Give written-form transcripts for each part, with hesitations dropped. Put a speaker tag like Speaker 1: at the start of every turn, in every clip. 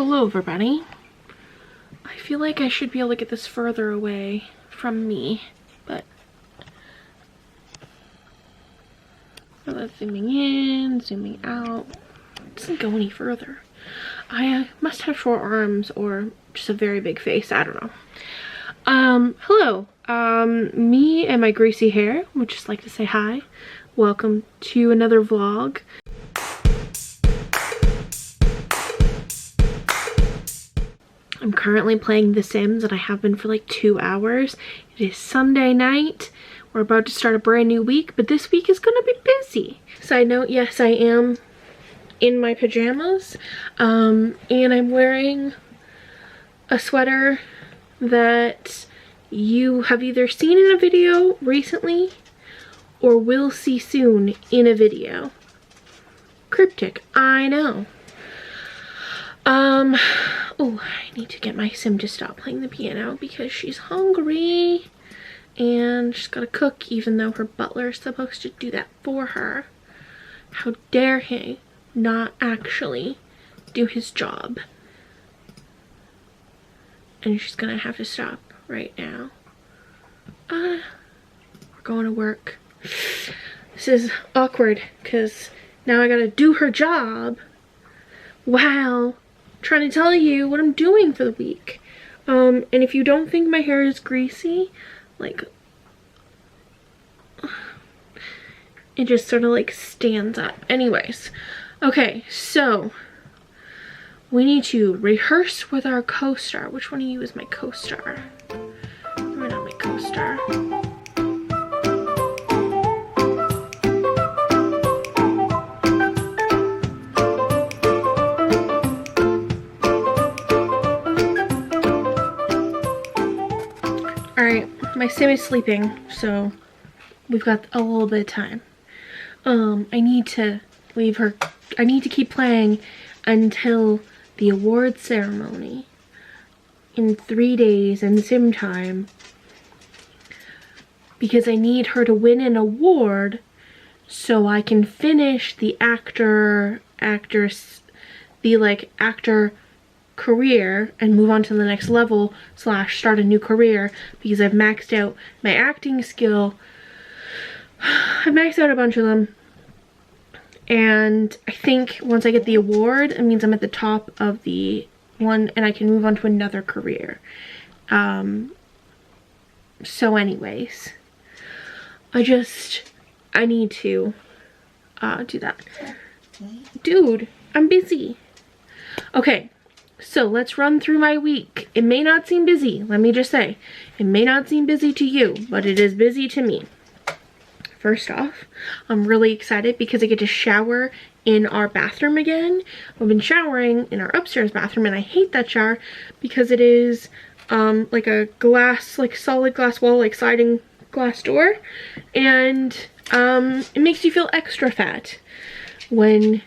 Speaker 1: Hello everybody. I feel like I should be able to get this further away from me, but that's zooming in, zooming out. It doesn't go any further. I must have short arms or just a very big face, I don't know. Hello. Me and my greasy hair would just like to say hi. Welcome to another vlog. I'm currently playing The Sims and I have been for like 2 hours. It is Sunday night. We're about to start a brand new week, but this week is gonna be busy. Side note, yes, I am in my pajamas, and I'm wearing a sweater that you have either seen in a video recently or will see soon in a video. Cryptic, I know. Oh, I need to get my Sim to stop playing the piano because she's hungry and she's gotta cook even though her butler is supposed to do that for her. How dare he not actually do his job? And she's gonna have to stop right now. We're going to work. This is awkward because now I gotta do her job while trying to tell you what I'm doing for the week. And if you don't think my hair is greasy, like, it just sort of like stands up. Anyways, okay, so we need to rehearse with our co-star. Which one of you is my co-star? You're not my co-star. Alright, my Sim is sleeping, so we've got a little bit of time. I need to leave her. I need to keep playing until the award ceremony in 3 days in Sim time, because I need her to win an award so I can finish the actor career and move on to the next level / start a new career, because I've maxed out my acting skill. I've maxed out a bunch of them, and I think once I get the award, it means I'm at the top of the one and I can move on to another career. So anyways, I need to do that. Dude, I'm busy. Okay, so let's run through my week. It may not seem busy, let me just say. It may not seem busy to you, but it is busy to me. First off, I'm really excited because I get to shower in our bathroom again. I've been showering in our upstairs bathroom and I hate that shower because it is like a glass, like solid glass wall, like sliding glass door. And it makes you feel extra fat when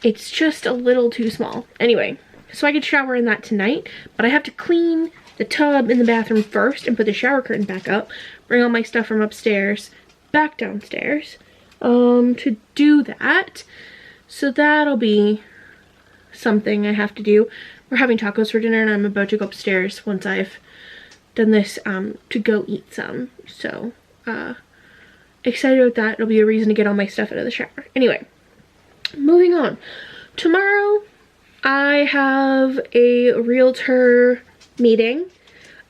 Speaker 1: it's just a little too small. Anyway, so I could shower in that tonight, but I have to clean the tub in the bathroom first and put the shower curtain back up, bring all my stuff from upstairs back downstairs to do that. So that'll be something I have to do. We're having tacos for dinner and I'm about to go upstairs once I've done this to go eat some. So excited about that. It'll be a reason to get all my stuff out of the shower. Anyway, moving on. Tomorrow I have a realtor meeting.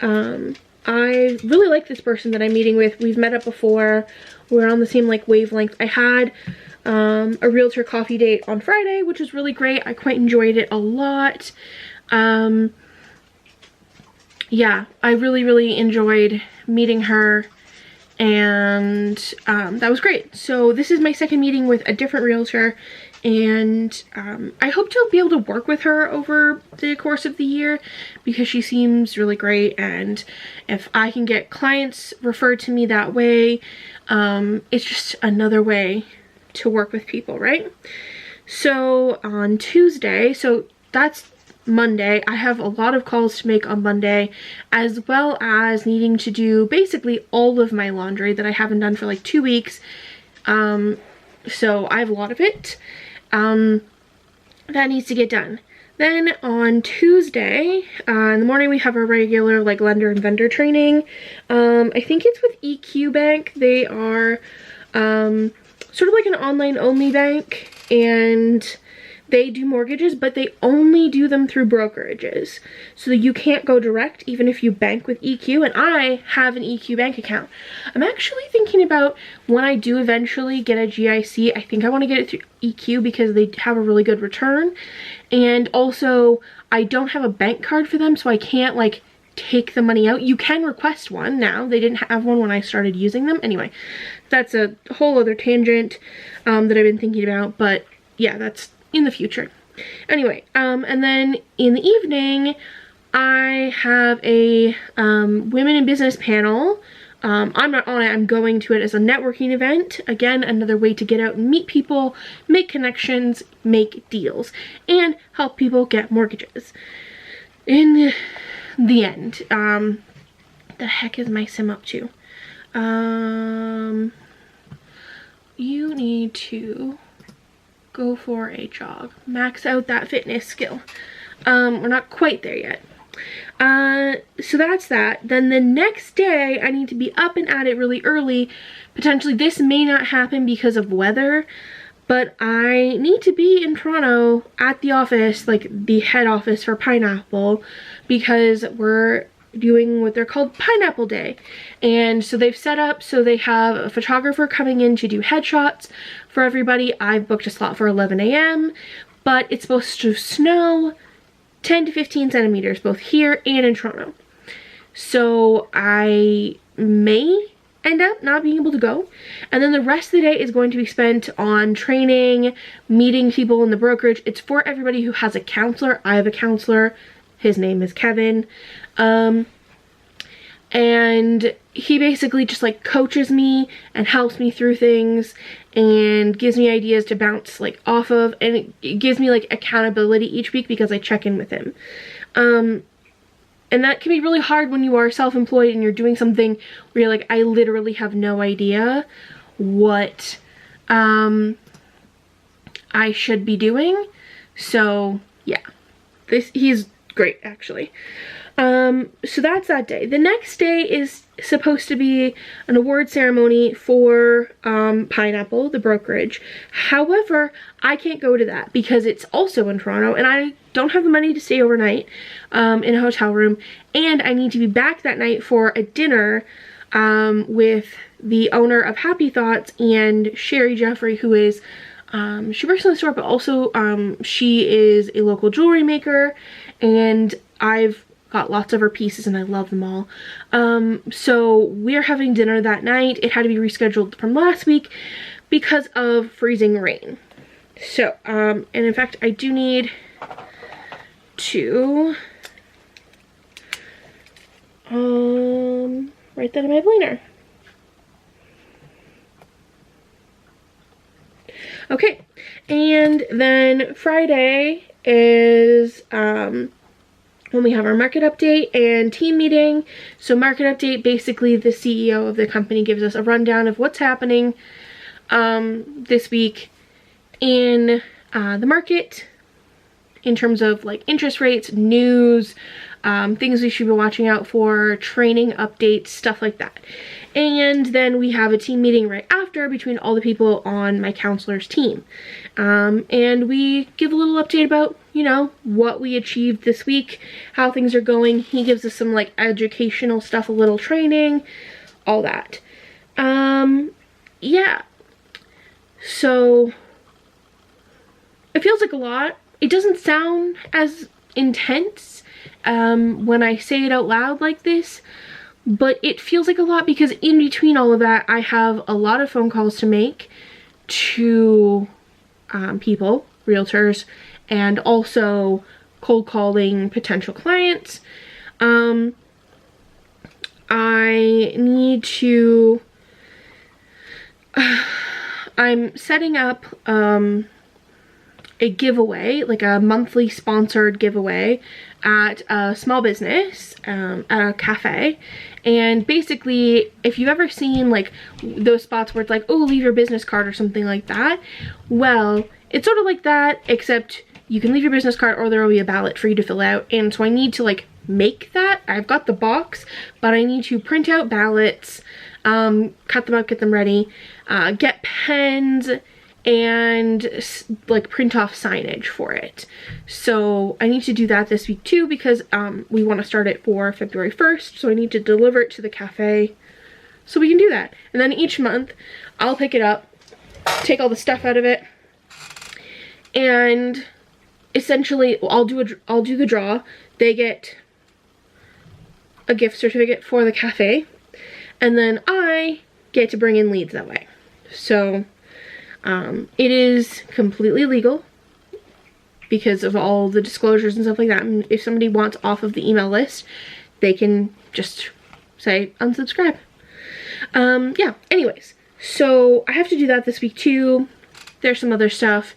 Speaker 1: I really like this person that I'm meeting with. We've met up before. We're on the same like wavelength. I had a realtor coffee date on Friday, which was really great. I quite enjoyed it a lot. Yeah, I really enjoyed meeting her, and that was great. So this is my second meeting with a different realtor, and I hope to be able to work with her over the course of the year because she seems really great, and if I can get clients referred to me that way, it's just another way to work with people, right? So on Tuesday, so that's Monday, I have a lot of calls to make on Monday, as well as needing to do basically all of my laundry that I haven't done for like 2 weeks. So I have a lot of it that needs to get done. Then on Tuesday, in the morning, we have our regular like lender and vendor training. I think it's with EQ Bank. They are sort of like an online only bank, and they do mortgages, but they only do them through brokerages. So you can't go direct even if you bank with EQ, and I have an EQ bank account. I'm actually thinking about when I do eventually get a GIC, I think I want to get it through EQ because they have a really good return. And also, I don't have a bank card for them, so I can't like take the money out. You can request one now. They didn't have one when I started using them. Anyway, that's a whole other tangent that I've been thinking about, but yeah, that's in the future. Anyway, and then in the evening, I have a women in business panel. I'm not on it, I'm going to it as a networking event. Again, another way to get out and meet people, make connections, make deals, and help people get mortgages. In the end, the heck is my sim up to? You need to go for a jog, max out that fitness skill. We're not quite there yet. So that's that. Then the next day I need to be up and at it really early. Potentially this may not happen because of weather, but I need to be in Toronto at the office, like the head office for Pineapple, because we're doing what they're called Pineapple Day. And so they've set up so they have a photographer coming in to do headshots for everybody. I've booked a slot for 11 a.m. but it's supposed to snow 10 to 15 centimeters both here and in Toronto. So I may end up not being able to go. And then the rest of the day is going to be spent on training, meeting people in the brokerage. It's for everybody who has a counselor. I have a counselor. His name is Kevin. And he basically just like coaches me and helps me through things and gives me ideas to bounce like off of, and it gives me like accountability each week because I check in with him. And that can be really hard when you are self-employed and you're doing something where you're like, I literally have no idea what I should be doing. So yeah, he's great actually. So that's that day. The next day is supposed to be an award ceremony for Pineapple, the brokerage. However, I can't go to that because it's also in Toronto and I don't have the money to stay overnight in a hotel room, and I need to be back that night for a dinner with the owner of Happy Thoughts and Sherry Jeffrey, who is she works in the store, but also she is a local jewelry maker, and I've got lots of her pieces and I love them all. So we're having dinner that night. It had to be rescheduled from last week because of freezing rain. So, and in fact, I do need to write that in my planner. Okay, and then Friday is when we have our market update and team meeting. So market update, basically the CEO of the company gives us a rundown of what's happening this week in the market in terms of like interest rates, news, things we should be watching out for, training updates, stuff like that. And then we have a team meeting right after between all the people on my counselor's team. And we give a little update about, you know, what we achieved this week, how things are going. He gives us some like educational stuff, a little training, all that. Yeah. So it feels like a lot. It doesn't sound as intense when I say it out loud like this, but it feels like a lot because in between all of that, I have a lot of phone calls to make to people, realtors, and also cold calling potential clients. I need to, I'm setting up a giveaway, like a monthly sponsored giveaway at a small business, at a cafe. And basically, if you've ever seen like those spots where it's like, oh, leave your business card or something like that, well, it's sort of like that, except you can leave your business card or there will be a ballot for you to fill out. And so I need to like make that. I've got the box, but I need to print out ballots, cut them up, get them ready, get pens, and like print off signage for it. So I need to do that this week too, because we want to start it for February 1st. So I need to deliver it to the cafe so we can do that. And then each month I'll pick it up, take all the stuff out of it, and essentially I'll do the draw. They get a gift certificate for the cafe, and then I get to bring in leads that way. So it is completely legal because of all the disclosures and stuff like that. And if somebody wants off of the email list, they can just say unsubscribe. Yeah, anyways, so I have to do that this week too. There's some other stuff.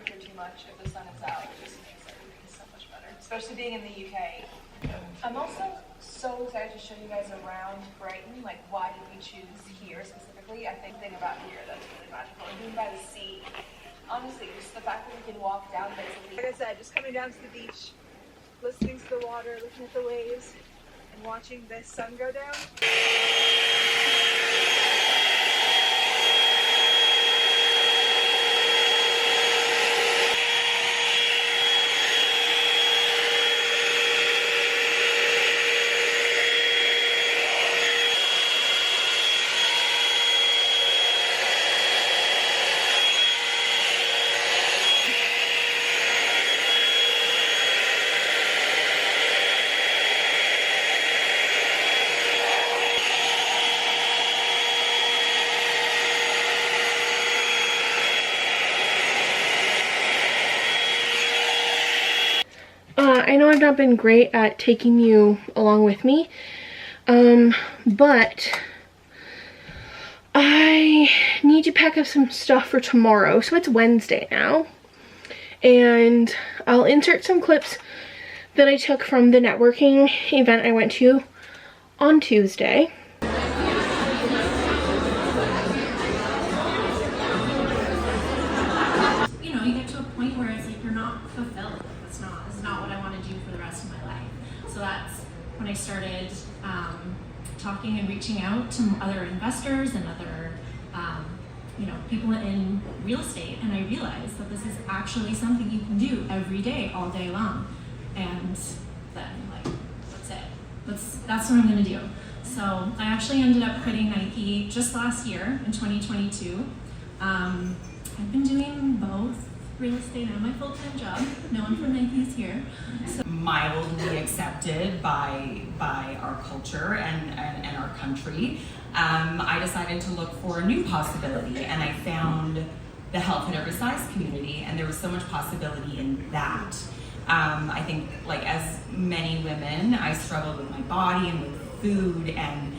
Speaker 2: Too much if the sun is out. It just makes everything so much better, especially being in the UK. I'm also so excited to show you guys around Brighton. Like, why did we choose here specifically? I think the thing about here that's really magical, and being by the sea, honestly, just the fact that we can walk down basically. Like I said, just coming down to the beach, listening to the water, looking at the waves, and watching the sun go down.
Speaker 1: I know I've not been great at taking you along with me, but I need to pack up some stuff for tomorrow. So it's Wednesday now, and I'll insert some clips that I took from the networking event I went to on Tuesday.
Speaker 3: You know, you get to a point where it's like you're not fulfilled. It's not what I want to do for the rest of my life. So that's when I started talking and reaching out to other investors and other you know, people in real estate, and I realized that this is actually something you can do every day, all day long. And then, like, that's it. That's what I'm gonna do. So I actually ended up quitting Nike just last year in 2022. I've been doing both real estate and my full-time job. No one from Nike is here. So
Speaker 4: mildly accepted by our culture and our country. I decided to look for a new possibility, and I found the Health at Every Size community, and there was so much possibility in that. I think, like, as many women, I struggled with my body and with food, and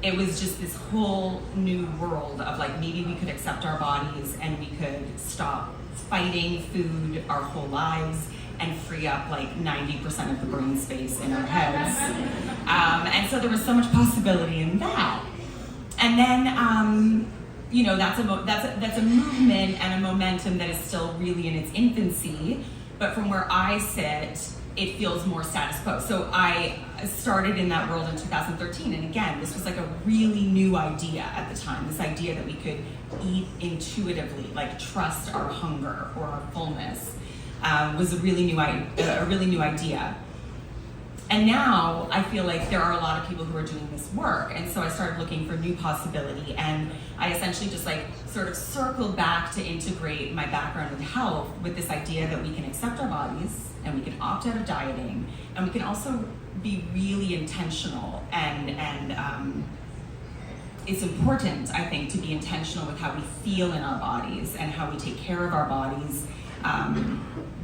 Speaker 4: it was just this whole new world of, like, maybe we could accept our bodies and we could stop fighting food our whole lives and free up like 90% of the brain space in our heads. And so there was so much possibility in that. And then, you know, that's a movement and a momentum that is still really in its infancy, but from where I sit, it feels more status quo. So I started in that world in 2013, and again, this was like a really new idea at the time, this idea that we could eat intuitively, like trust our hunger or our fullness, was a really new idea. And now I feel like there are a lot of people who are doing this work, and so I started looking for new possibility, and I essentially just like sort of circled back to integrate my background in health with this idea that we can accept our bodies and we can opt out of dieting, and we can also be really intentional, and it's important, I think, to be intentional with how we feel in our bodies and how we take care of our bodies,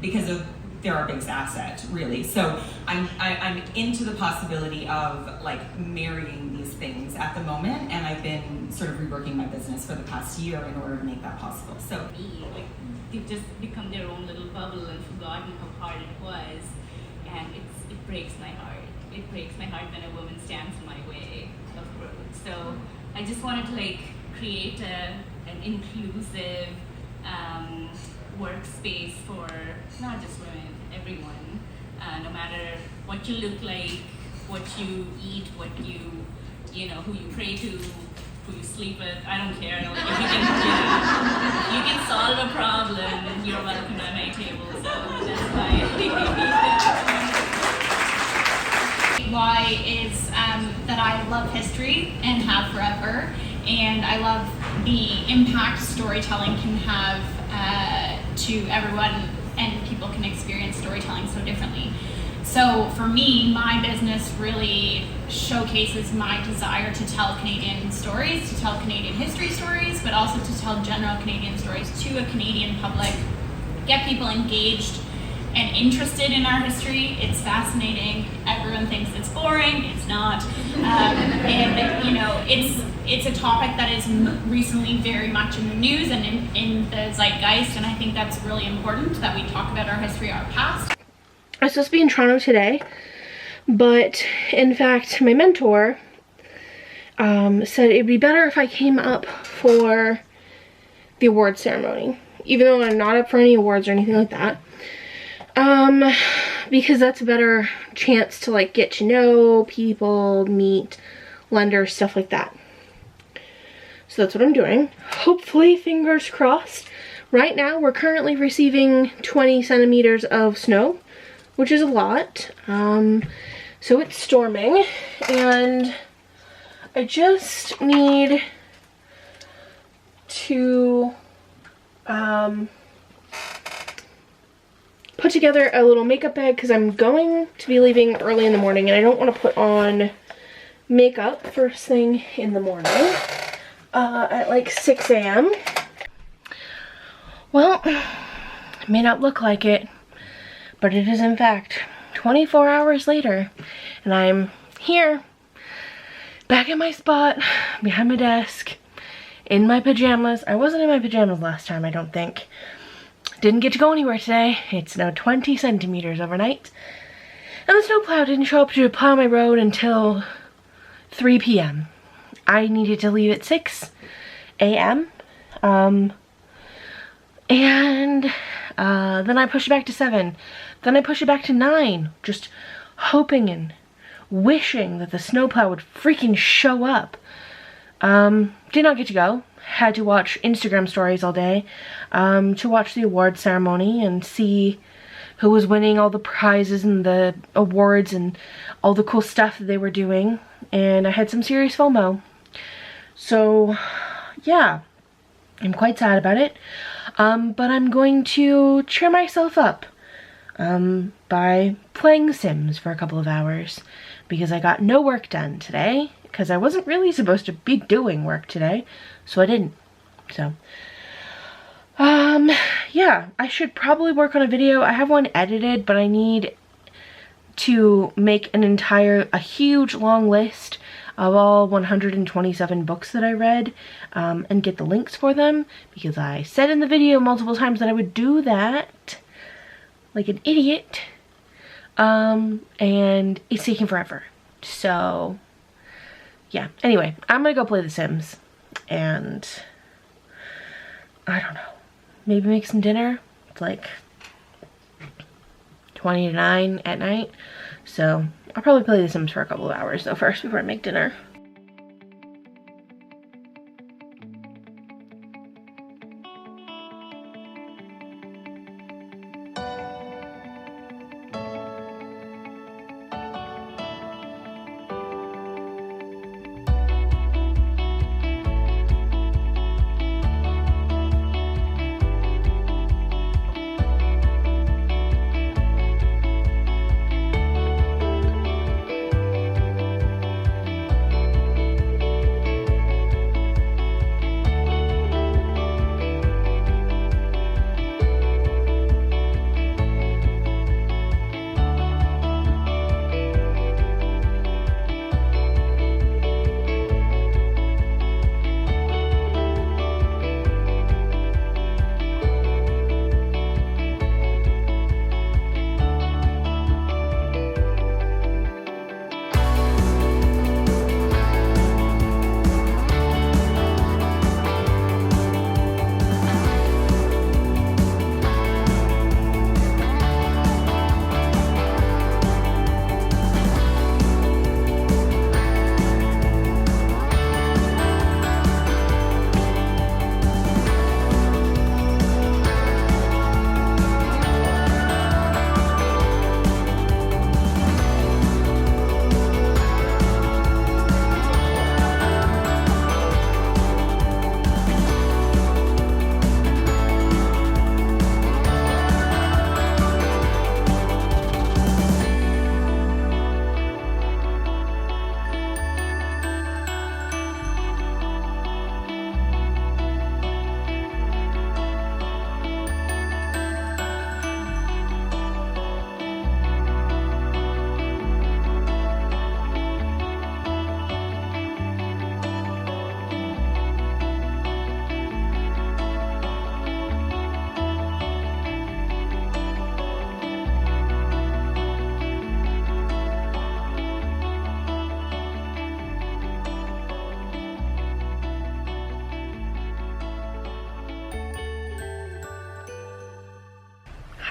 Speaker 4: because they're our biggest asset, really. So I'm into the possibility of like marrying these things at the moment, and I've been sort of reworking my business for the past year in order to make that possible. So
Speaker 5: like they've just become their own little bubble and forgotten how hard it was, and it breaks my heart. It breaks my heart when a woman stands in my way of growth. So I just wanted to like create an inclusive workspace for not just women, everyone. No matter what you look like, what you eat, what you know, who you pray to, who you sleep with, I don't care. Like, if you can solve a problem, you're welcome at my table. So that's
Speaker 6: why is that I love history and have forever, and I love the impact storytelling can have to everyone, and people can experience storytelling so differently. So for me, my business really showcases my desire to tell Canadian stories, to tell Canadian history stories, but also to tell general Canadian stories to a Canadian public, get people engaged and interested in our history. It's fascinating. Everyone thinks it's boring. It's not. And you know, it's a topic that is recently very much in the news and in the zeitgeist, and I think that's really important that we talk about our history, our past.
Speaker 1: I was supposed to be in Toronto today, but in fact, my mentor said it'd be better if I came up for the awards ceremony, even though I'm not up for any awards or anything like that. Because that's a better chance to like get to know people, meet lenders, stuff like that. So that's what I'm doing. Hopefully, fingers crossed. Right now, we're currently receiving 20 centimeters of snow, which is a lot. So it's storming, and I just need to put together a little makeup bag because I'm going to be leaving early in the morning, and I don't want to put on makeup first thing in the morning at like 6 a.m. Well, it may not look like it, but it is in fact 24 hours later, and I'm here, back at my spot, behind my desk, in my pajamas. I wasn't in my pajamas last time, I don't think. Didn't get to go anywhere today. It snowed 20 centimeters overnight, and the snowplow didn't show up to plow my road until 3 p.m. I needed to leave at 6 a.m. And then I pushed it back to 7. Then I pushed it back to 9, just hoping and wishing that the snowplow would freaking show up. Did not get to go. Had to watch Instagram stories all day to watch the award ceremony and see who was winning all the prizes and the awards and all the cool stuff that they were doing. And I had some serious FOMO. So, yeah, I'm quite sad about it. But I'm going to cheer myself up by playing Sims for a couple of hours, because I got no work done today, because I wasn't really supposed to be doing work today, so I didn't. So, yeah, I should probably work on a video. I have one edited, but I need to make a huge long list of all 127 books that I read, and get the links for them, because I said in the video multiple times that I would do that like an idiot, and it's taking forever. So yeah, anyway, I'm gonna go play The Sims, and I don't know, maybe make some dinner. It's like 20 to 9 at night, so I'll probably play The Sims for a couple of hours though first before I make dinner.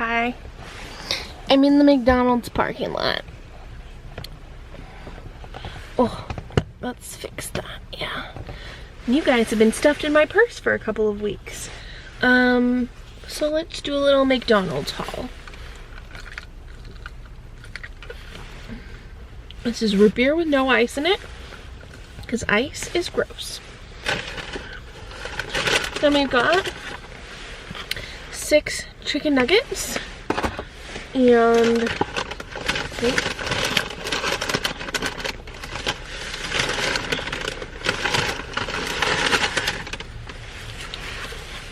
Speaker 1: Hi. I'm in the McDonald's parking lot. Oh, let's fix that. Yeah. You guys have been stuffed in my purse for a couple of weeks. So let's do a little McDonald's haul. This is root beer with no ice in it, because ice is gross. Then we've got 6 chicken nuggets and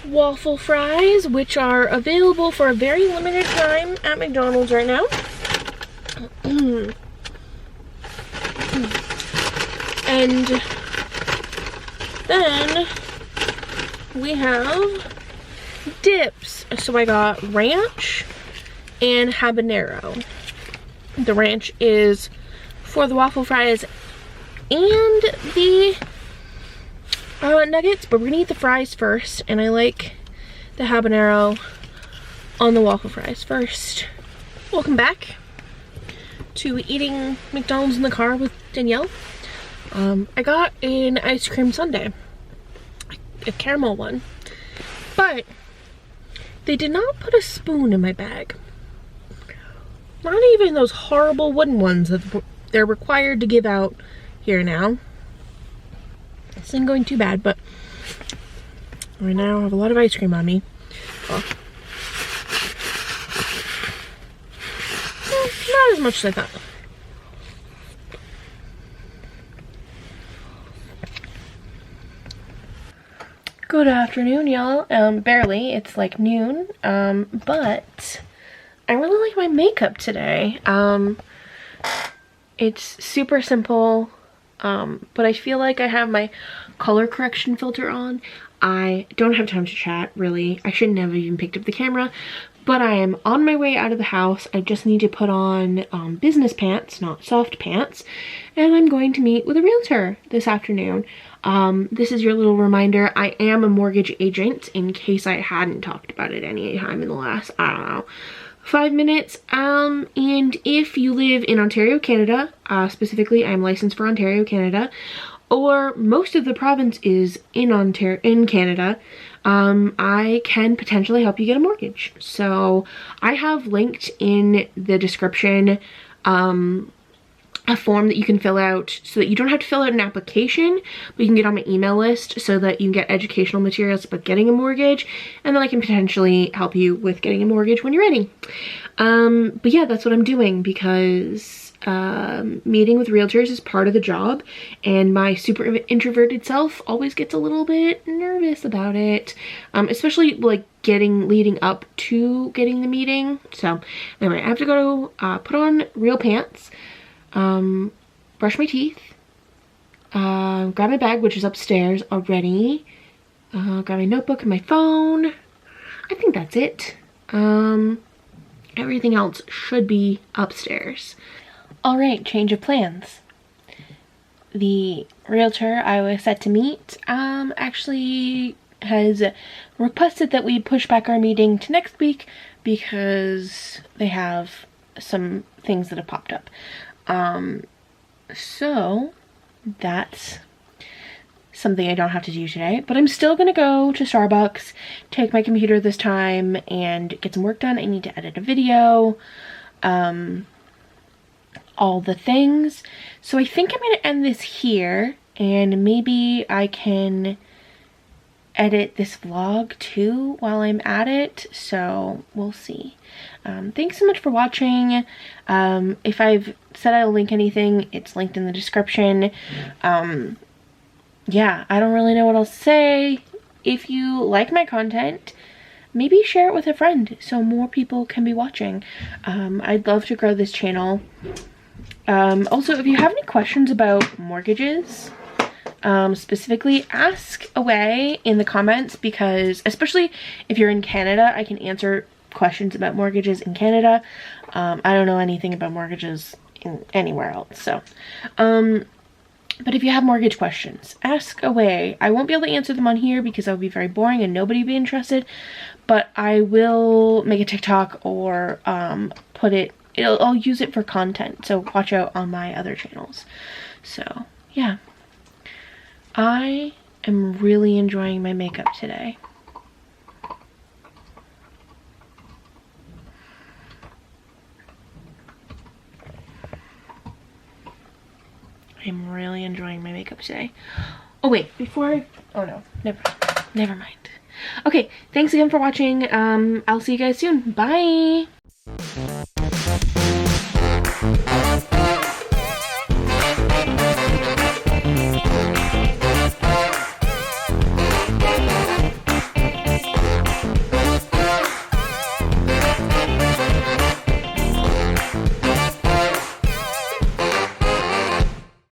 Speaker 1: waffle fries, which are available for a very limited time at McDonald's right now. And then we have dips. So I got ranch and habanero. The ranch is for the waffle fries and the nuggets, but we're gonna eat the fries first, and I like the habanero on the waffle fries first. Welcome back to eating McDonald's in the car with Danielle. I got an ice cream sundae, a caramel one, but they did not put a spoon in my bag. Not even those horrible wooden ones that they're required to give out here now. This isn't going too bad, but right now I have a lot of ice cream on me. Well, not as much as I thought. Good afternoon, y'all. Barely. It's like noon. But I really like my makeup today. It's super simple. But I feel like I have my color correction filter on. I don't have time to chat, really. I shouldn't have even picked up the camera, but I am on my way out of the house. I just need to put on business pants, not soft pants, and I'm going to meet with a realtor this afternoon. This is your little reminder. I am a mortgage agent, in case I hadn't talked about it any time in the last, I don't know, 5 minutes. And if you live in Ontario, Canada, specifically I'm licensed for Ontario, Canada, or most of the province is in Canada, I can potentially help you get a mortgage. So I have linked in the description a form that you can fill out so that you don't have to fill out an application, but you can get on my email list so that you can get educational materials about getting a mortgage, and then I can potentially help you with getting a mortgage when you're ready. But yeah, that's what I'm doing, because meeting with realtors is part of the job, and my super introverted self always gets a little bit nervous about it, especially like leading up to getting the meeting. So anyway, I have to go put on real pants, brush my teeth, grab my bag, which is upstairs already, grab my notebook and my phone. I think that's it. Everything else should be upstairs. All right, change of plans. The realtor I was set to meet actually has requested that we push back our meeting to next week because they have some things that have popped up. So that's something I don't have to do today, but I'm still gonna go to Starbucks, take my computer this time, and get some work done. I need to edit a video, all the things. So I think I'm gonna end this here, and maybe I can edit this vlog too while I'm at it, so we'll see. Thanks so much for watching. If I've said I'll link anything, it's linked in the description. Yeah, I don't really know what else to say. If you like my content, maybe share it with a friend so more people can be watching. I'd love to grow this channel. Also, if you have any questions about mortgages, specifically, ask away in the comments, because especially if you're in Canada, I can answer questions about mortgages in Canada. I don't know anything about mortgages in anywhere else. So But if you have mortgage questions, ask away. I won't be able to answer them on here because that would be very boring and nobody would be interested. But I will make a TikTok or put it, I'll use it for content. So watch out on my other channels. So yeah, I am really enjoying my makeup today. I'm really enjoying my makeup today. Oh wait, oh no, never mind. Okay, thanks again for watching. I'll see you guys soon. Bye.